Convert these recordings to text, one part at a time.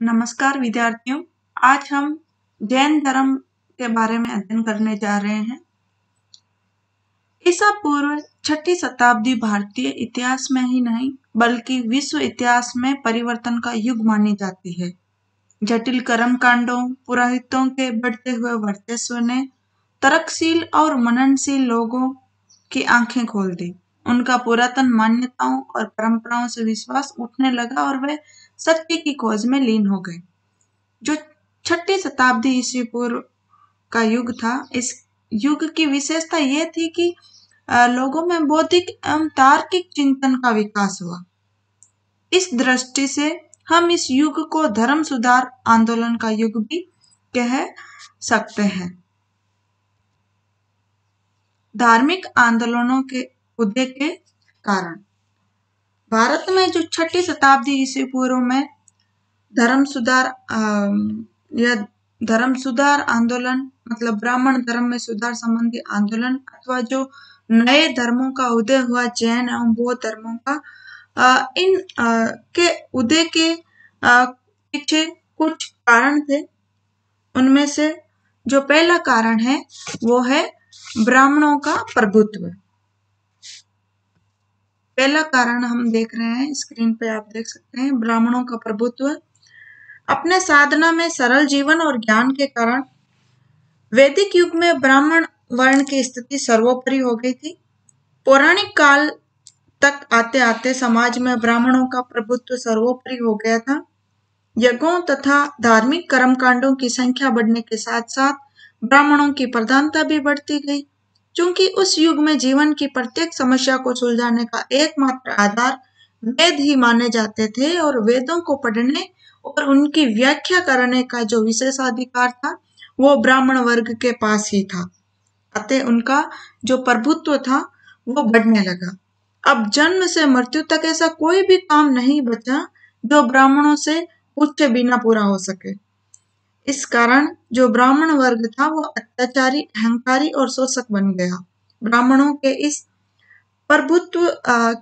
नमस्कार विद्यार्थियों, आज हम जैन धर्म के बारे में अध्ययन करने जा रहे हैं। ईसा पूर्व 6ठी शताब्दी भारतीय इतिहास में ही नहीं बल्कि विश्व इतिहास में परिवर्तन का युग मानी जाती है। जटिल कर्मकांडों, पुरोहितों के बढ़ते हुए वर्चस्व ने तर्कशील और मननशील लोगों की आंखें खोल दी। उनका पुरातन मान्यताओं और परंपराओं से विश्वास उठने लगा और वे सत्य की खोज में लीन हो गए। जो 6ठी शताब्दी ईस्वी पूर्व का युग था, इस युग की विशेषता यह थी कि लोगों में बौद्धिक एवं तार्किक चिंतन का विकास हुआ। इस दृष्टि से हम इस युग को धर्म सुधार आंदोलन का युग भी कह सकते हैं। धार्मिक आंदोलनों के उदय के कारण भारत में जो 6ठी शताब्दी ईस्वी पूर्व में धर्म सुधार आंदोलन मतलब ब्राह्मण धर्म में सुधार संबंधी आंदोलन अथवा जो नए धर्मों का उदय हुआ, जैन एवं बौद्ध धर्मों का, इन के उदय के पीछे कुछ कारण थे। उनमें से जो पहला कारण है वो है ब्राह्मणों का प्रभुत्व। पहला कारण हम देख रहे हैं, स्क्रीन पे आप देख सकते हैं, ब्राह्मणों का प्रभुत्व। अपने साधना में सरल जीवन और ज्ञान के कारण वैदिक युग में ब्राह्मण वर्ण की स्थिति सर्वोपरि हो गई थी। पौराणिक काल तक आते आते समाज में ब्राह्मणों का प्रभुत्व सर्वोपरि हो गया था। यज्ञों तथा धार्मिक कर्मकांडों की संख्या बढ़ने के साथ साथ ब्राह्मणों की प्रधानता भी बढ़ती गई। चूंकि उस युग में जीवन की प्रत्येक समस्या को सुलझाने का एकमात्र आधार वेद ही माने जाते थे और वेदों को पढ़ने और उनकी व्याख्या करने का जो विशेषाधिकार था वो ब्राह्मण वर्ग के पास ही था। अतः उनका जो प्रभुत्व था वो बढ़ने लगा। अब जन्म से मृत्यु तक ऐसा कोई भी काम नहीं बचा जो ब्राह्मणों से पूछे बिना पूरा हो सके। इस कारण जो ब्राह्मण वर्ग था वो अत्याचारी, अहंकारी और शोषक बन गया। ब्राह्मणों के इस प्रभुत्व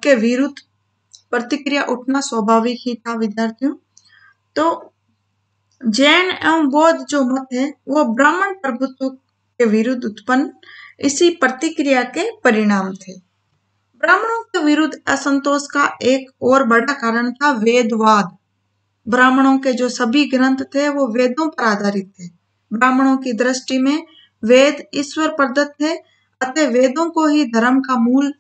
के विरुद्ध प्रतिक्रिया उठना स्वाभाविक ही था विद्यार्थियों। तो जैन एवं बौद्ध जो मत है वो ब्राह्मण प्रभुत्व के विरुद्ध उत्पन्न इसी प्रतिक्रिया के परिणाम थे। ब्राह्मणों के विरुद्ध असंतोष का एक और बड़ा कारण था वेदवाद। ब्राह्मणों के जो सभी ग्रंथ थे वो वेदों पर आधारित थे। ब्राह्मणों की दृष्टि में वेद ईश्वर प्रदत्त थे, अतः वेदों को ही धर्म का मूल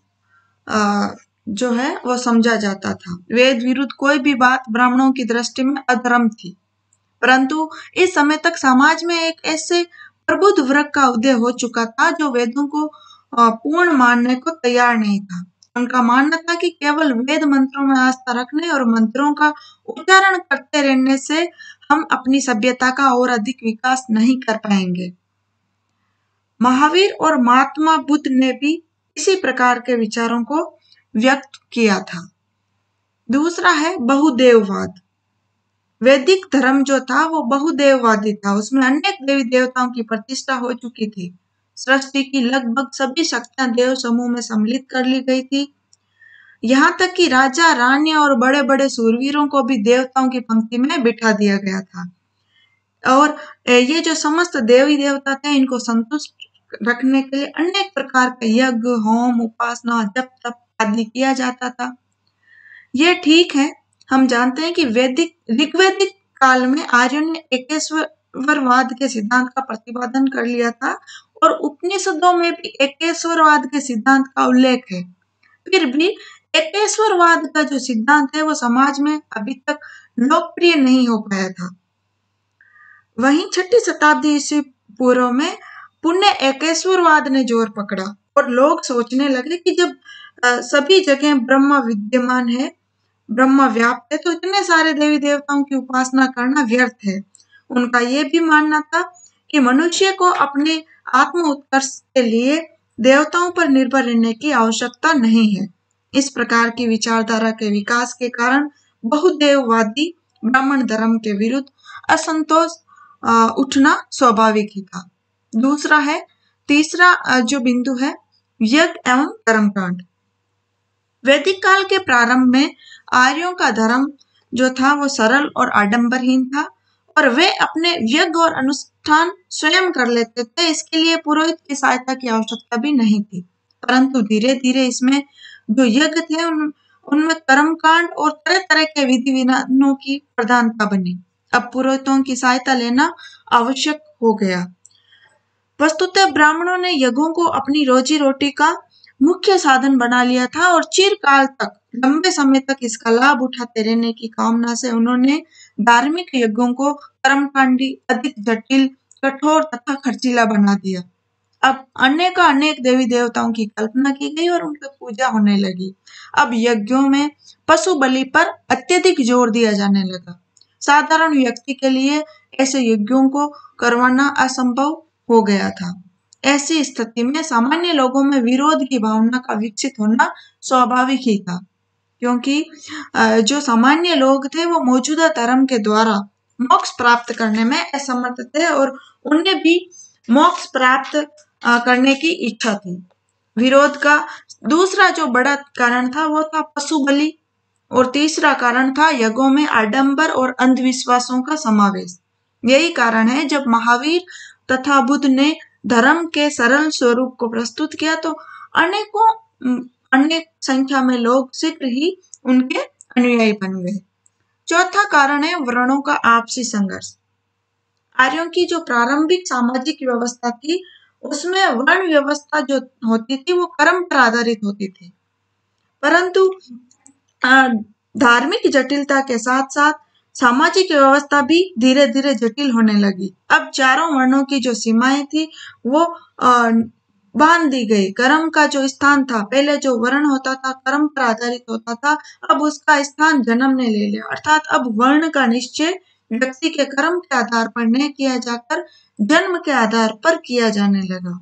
जो है वो समझा जाता था। वेद विरुद्ध कोई भी बात ब्राह्मणों की दृष्टि में अधर्म थी। परंतु इस समय तक समाज में एक ऐसे प्रबुद्ध वर्ग का उदय हो चुका था जो वेदों को पूर्ण मानने को तैयार नहीं था। उनका मानना था कि केवल वेद मंत्रों में आस्था रखने और मंत्रों का उच्चारण करते रहने से हम अपनी सभ्यता का और अधिक विकास नहीं कर पाएंगे। महावीर और महात्मा बुद्ध ने भी इसी प्रकार के विचारों को व्यक्त किया था। दूसरा है बहुदेववाद। वैदिक धर्म जो था वो बहुदेववादी था। उसमें अनेक देवी देवताओं की प्रतिष्ठा हो चुकी थी। सृष्टि की लगभग सभी शक्तियां देव समूह में सम्मिलित कर ली गई थी। यहाँ तक कि राजा, रानियां और बड़े बड़े सूरवीरों को भी देवताओं की पंक्ति में बिठा दिया गया था। और ये जो समस्त देवी देवता थे इनको संतुष्ट रखने के लिए अनेक प्रकार के यज्ञ, होम, उपासना, जप तप आदि किया जाता था। ये ठीक है, हम जानते हैं कि ऋग्वैदिक काल में आर्यों ने एकेश्वरवाद के सिद्धांत का प्रतिपादन कर लिया था और उपनिषदों में भी एकेश्वरवाद के सिद्धांत का उल्लेख है। फिर भी एकेश्वरवाद का जो सिद्धांत है वो समाज में अभी तक लोकप्रिय नहीं हो पाया था। वहीं 6ठी शताब्दी ईस्वी पूर्व में पुण्य एकेश्वरवाद ने जोर पकड़ा और लोग सोचने लगे कि जब सभी जगह ब्रह्म विद्यमान है, ब्रह्म व्याप्त है, तो इतने सारे देवी देवताओं की उपासना करना व्यर्थ है। उनका यह भी मानना था कि मनुष्य को अपने आत्म उत्कर्ष के लिए देवताओं पर निर्भर रहने की आवश्यकता नहीं है। इस प्रकार की विचारधारा के विकास के कारण बहुदेववादी ब्राह्मण धर्म के विरुद्ध असंतोष उठना स्वाभाविक ही था। तीसरा जो बिंदु है यज्ञ एवं कर्मकांड। वैदिक काल के प्रारंभ में आर्यों का धर्म जो था वो सरल और आडंबरहीन था, और वे अपने यज्ञ और अनुष्ठान स्वयं कर लेते थे। इसके लिए पुरोहित की सहायता की आवश्यकता भी नहीं थी। परंतु धीरे धीरे इसमें जो यज्ञ थे उनमें कर्मकांड और तरह तरह के विधि विधानों की प्रधानता बनी। अब पुरोहितों की सहायता लेना आवश्यक हो गया। वस्तुतः ब्राह्मणों ने यज्ञों को अपनी रोजी रोटी का मुख्य साधन बना लिया था, और चिरकाल तक, लंबे समय तक इसका लाभ उठाते रहने की कामना से उन्होंने धार्मिक यज्ञों को कर्मकांडी, अधिक जटिल, कठोर तथा खर्चीला बना दिया। अब अनेक देवी देवताओं की कल्पना की गई और उनकी पूजा होने लगी। अब यज्ञों में पशु बलि पर अत्यधिक जोर दिया जाने लगा। साधारण व्यक्ति के लिए ऐसे यज्ञों को करवाना असंभव हो गया था। ऐसी स्थिति में सामान्य लोगों में विरोध की भावना का विकसित होना स्वाभाविक ही था, क्योंकि जो सामान्य लोग थे वो मौजूदा धर्म के द्वारा मोक्ष प्राप्त करने में असमर्थ थे, और उन्हें भी मोक्ष प्राप्त करने की इच्छा थी। विरोध का दूसरा जो बड़ा कारण था वो था पशु बलि, और तीसरा कारण था यज्ञों में आडंबर और अंधविश्वासों का समावेश। यही कारण है जब महावीर तथा बुद्ध ने धर्म के सरल स्वरूप को प्रस्तुत किया तो अनेक संख्या में लोग शीघ्र ही उनके अनुयायी बन गए। चौथा कारण है वर्णों का आपसी संघर्ष। आर्यों की जो प्रारंभिक सामाजिक व्यवस्था थी उसमें वर्ण व्यवस्था जो होती थी वो कर्म पर आधारित होती थी, परंतु धार्मिक जटिलता के साथ साथ सामाजिक व्यवस्था भी धीरे धीरे जटिल होने लगी। अब चारों वर्णों की जो सीमाएं थी वो बांध दी गई। कर्म का जो स्थान था, पहले जो वर्ण होता था कर्म पर आधारित होता था, अब उसका स्थान जन्म ने ले लिया, अर्थात अब वर्ण का निश्चय व्यक्ति के कर्म के आधार पर नहीं किया जाकर जन्म के आधार पर किया जाने लगा।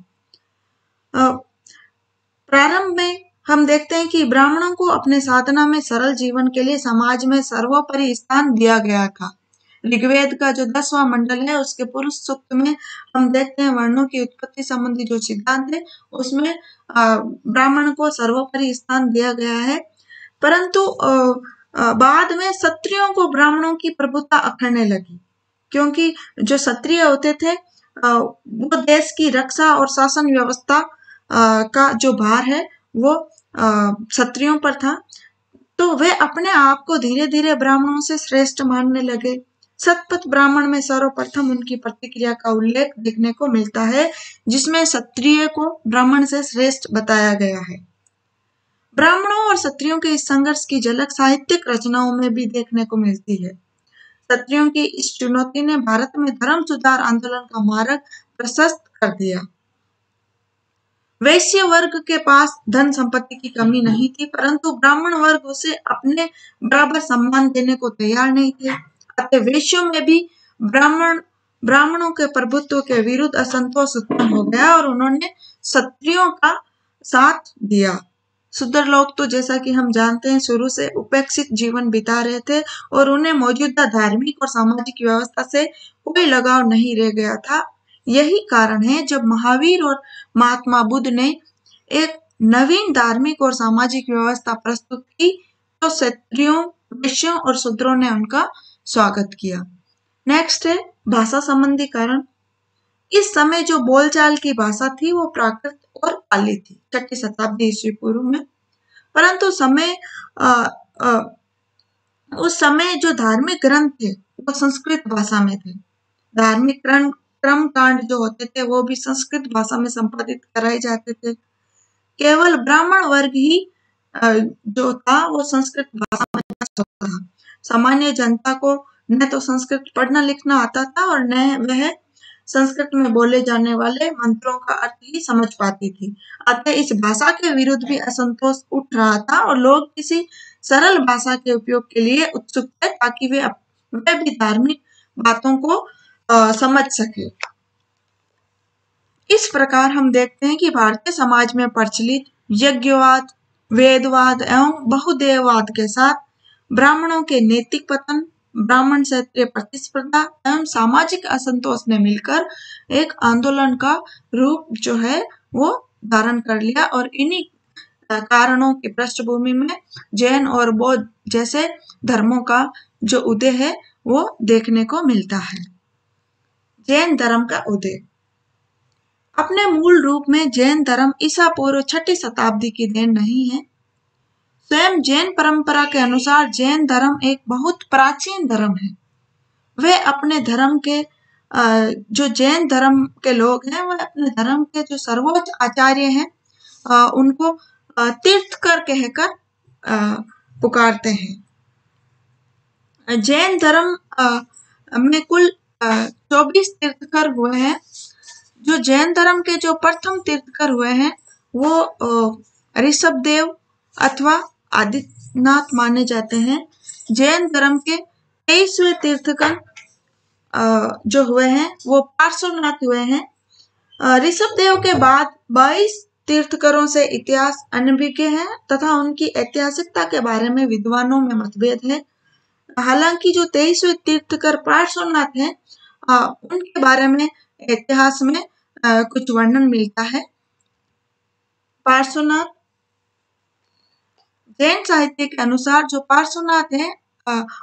प्रारंभ में हम देखते हैं कि ब्राह्मणों को अपने साधना में सरल जीवन के लिए समाज में सर्वोपरि स्थान दिया गया था। ऋग्वेद का जो 10वां मंडल है उसके पुरुष सूक्त में हम देखते हैं वर्णों की उत्पत्ति संबंधी जो सिद्धांत है उसमें ब्राह्मण को सर्वोपरि स्थान दिया गया है। परंतु बाद में क्षत्रियों को ब्राह्मणों की प्रभुता अखरने लगी, क्योंकि जो क्षत्रिय होते थे वो देश की रक्षा और शासन व्यवस्था का जो भार है वो क्षत्रियों पर था, तो वे अपने आप को धीरे धीरे ब्राह्मणों से श्रेष्ठ मानने लगे। शतपथ ब्राह्मण में सर्वप्रथम उनकी प्रतिक्रिया का उल्लेख देखने को मिलता है, जिसमें क्षत्रिय को ब्राह्मण से श्रेष्ठ बताया गया है। ब्राह्मणों और क्षत्रियों के इस संघर्ष की झलक साहित्यिक रचनाओं में भी देखने को मिलती है। क्षत्रियों की इस चुनौती ने भारत में धर्म सुधार आंदोलन का मार्ग प्रशस्त कर दिया। वैश्य वर्ग के पास धन संपत्ति की कमी नहीं थी, परंतु ब्राह्मण वर्ग उसे अपने बराबर सम्मान देने को तैयार नहीं थे। अतः वैश्यों में भी ब्राह्मणों के प्रभुत्व के विरुद्ध असंतोष उत्पन्न हो गया और उन्होंने क्षत्रियों का साथ दिया। शूद्र लोग तो जैसा कि हम जानते हैं शुरू से उपेक्षित जीवन बिता रहे थे और उन्हें मौजूदा धार्मिक और सामाजिक व्यवस्था से कोई लगाव नहीं रह गया था। यही कारण है जब महावीर और महात्मा बुद्ध ने एक नवीन धार्मिक और सामाजिक व्यवस्था प्रस्तुत की तो क्षत्रियों, वैश्यों और शूद्रों ने उनका स्वागत किया। नेक्स्ट है भाषा संबंधी कारण। इस समय जो बोलचाल की भाषा थी वो प्राकृत और पाली थी 6ठी शताब्दी ईस्वी पूर्व में, परंतु उस समय जो धार्मिक ग्रंथ थे वो संस्कृत भाषा में थे। धार्मिक कर्म कांड जो होते थे वो भी संस्कृत भाषा में संपादित कराए जाते थे। केवल ब्राह्मण वर्ग ही जो था वो संस्कृत भाषा में होता था। सामान्य जनता को न तो संस्कृत पढ़ना लिखना आता था और न वह संस्कृत में बोले जाने वाले मंत्रों का अर्थ ही समझ पाती थी। अतः इस भाषा के विरुद्ध भी असंतोष उठ रहा था और लोग किसी सरल भाषा के उपयोग के लिए उत्सुक थे ताकि वे भी धार्मिक बातों को समझ सके। इस प्रकार हम देखते हैं कि भारतीय समाज में प्रचलित यज्ञवाद, वेदवाद एवं बहुदेववाद के साथ ब्राह्मणों के नैतिक पतन, ब्राह्मण क्षत्रिय प्रतिस्पर्धा एवं सामाजिक असंतोष ने मिलकर एक आंदोलन का रूप जो है वो धारण कर लिया और इन्हीं कारणों की पृष्ठभूमि में जैन और बौद्ध जैसे धर्मों का जो उदय है वो देखने को मिलता है। जैन धर्म का उदय। अपने मूल रूप में जैन धर्म ईसा पूर्व 6ठी शताब्दी की देन नहीं है। स्वयं जैन परंपरा के अनुसार जैन धर्म एक बहुत प्राचीन धर्म है। वे अपने धर्म के जो जैन धर्म के लोग हैं वह अपने धर्म के जो सर्वोच्च आचार्य हैं उनको तीर्थकर कहकर पुकारते हैं। जैन धर्म में कुल 24 तीर्थकर हुए हैं। जो जैन धर्म के जो प्रथम तीर्थकर हुए हैं वो ऋषभदेव अथवा आदित्यनाथ माने जाते हैं। जैन धर्म के 23वें तीर्थकर जो हुए हैं वो पार्श्वनाथ हुए हैं। ऋषभदेव के बाद 22 तीर्थकरों से इतिहास अनभिज्ञ है तथा उनकी ऐतिहासिकता के बारे में विद्वानों में मतभेद है। हालांकि जो 23वें तीर्थकर पार्श्वनाथ हैं उनके बारे में इतिहास में कुछ वर्णन मिलता है। पार्श्वनाथ जैन साहित्य के अनुसार जो पार्श्वनाथ है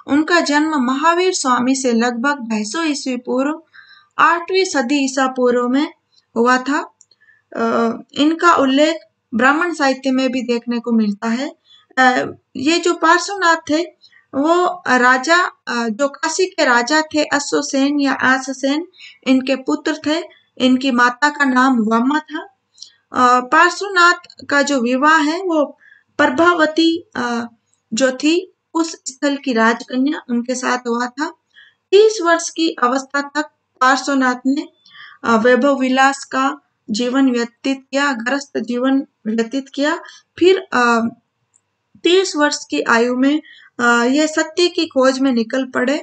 उनका जन्म महावीर स्वामी से लगभग 250 ईस्वी पूर्व 8वीं सदी ईसा पूर्व में हुआ था। इनका उल्लेख ब्राह्मण साहित्य में भी देखने को मिलता है। ये जो पार्श्वनाथ थे वो राजा जो काशी के राजा थे अश्वसेन या आससेन इनके पुत्र थे। इनकी माता का नाम वामा था। पार्श्वनाथ का जो विवाह है वो प्रभावती जो थी उस स्थल की राजकन्या उनके साथ हुआ था। 30 वर्ष की अवस्था तक पार्श्वनाथ ने वैभव विलास का जीवन व्यतीत किया, गृहस्थ जीवन व्यतीत किया। फिर 30 वर्ष की आयु में ये सत्य की खोज में निकल पड़े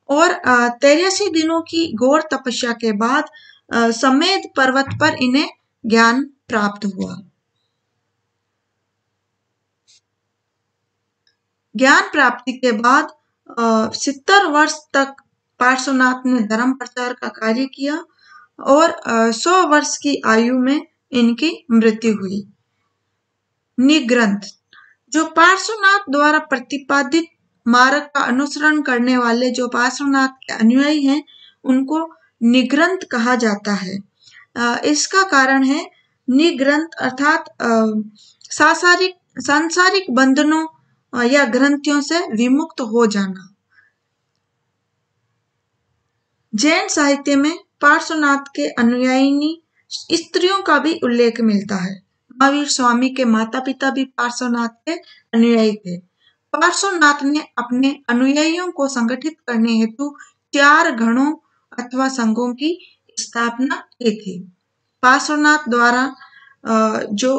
और 83 दिनों की घोर तपस्या के बाद समेध पर्वत पर इन्हें ज्ञान प्राप्त हुआ। ज्ञान प्राप्ति के बाद 70 वर्ष तक पार्श्वनाथ ने धर्म प्रचार का कार्य किया और 100 वर्ष की आयु में इनकी मृत्यु हुई। निग्रंथ जो पार्श्वनाथ द्वारा प्रतिपादित मार्ग का अनुसरण करने वाले जो पार्श्वनाथ के अनुयायी हैं उनको निग्रंथ कहा जाता है। इसका कारण है निग्रंथ अर्थात सांसारिक बंधनों या ग्रंथियों से विमुक्त हो जाना। जैन साहित्य में पार्श्वनाथ के अनुयायिनी स्त्रियों का भी उल्लेख मिलता है। महावीर स्वामी के माता पिता भी पार्श्वनाथ के अनुयायी थे। पार्श्वनाथ ने अपने अनुयायियों को संगठित करने हेतु 4 गणों अथवा संघों की स्थापना की थी। पार्श्वनाथ द्वारा जो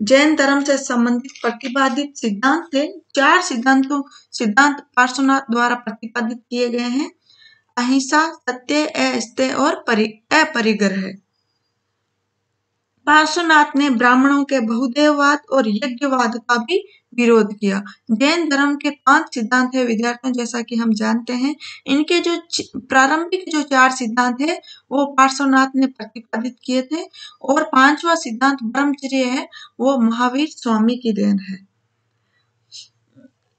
जैन धर्म से संबंधित प्रतिपादित सिद्धांत थे, 4 सिद्धांत पार्श्वनाथ द्वारा प्रतिपादित किए गए हैं। अहिंसा, सत्य, अस्तेय और अपरिग्रह। पार्श्वनाथ ने ब्राह्मणों के बहुदेववाद और यज्ञवाद का भी विरोध किया। जैन धर्म के 5 सिद्धांत है विद्यार्थियों, जैसा कि हम जानते हैं। इनके जो प्रारंभिक जो 4 सिद्धांत है वो पार्श्वनाथ ने प्रतिपादित किए थे और 5वां सिद्धांत ब्रह्मचर्य है वो महावीर स्वामी की देन है।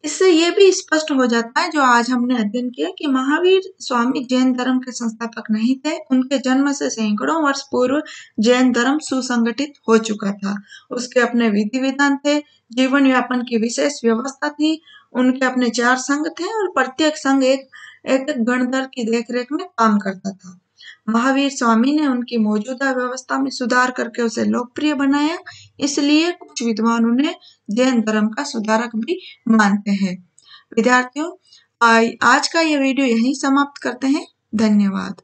इससे ये भी स्पष्ट हो जाता है जो आज हमने अध्ययन किया कि महावीर स्वामी जैन धर्म के संस्थापक नहीं थे। उनके जन्म से सैकड़ों वर्ष पूर्व जैन धर्म सुसंगठित हो चुका था। उसके अपने विधि विधान थे, जीवन यापन की विशेष व्यवस्था थी, उनके अपने 4 संघ थे और प्रत्येक संघ एक गणधर की देखरेख में काम करता था। महावीर स्वामी ने उनकी मौजूदा व्यवस्था में सुधार करके उसे लोकप्रिय बनाया, इसलिए कुछ विद्वान उन्हें जैन धर्म का सुधारक भी मानते हैं। विद्यार्थियों, आज का ये वीडियो यहीं समाप्त करते हैं। धन्यवाद।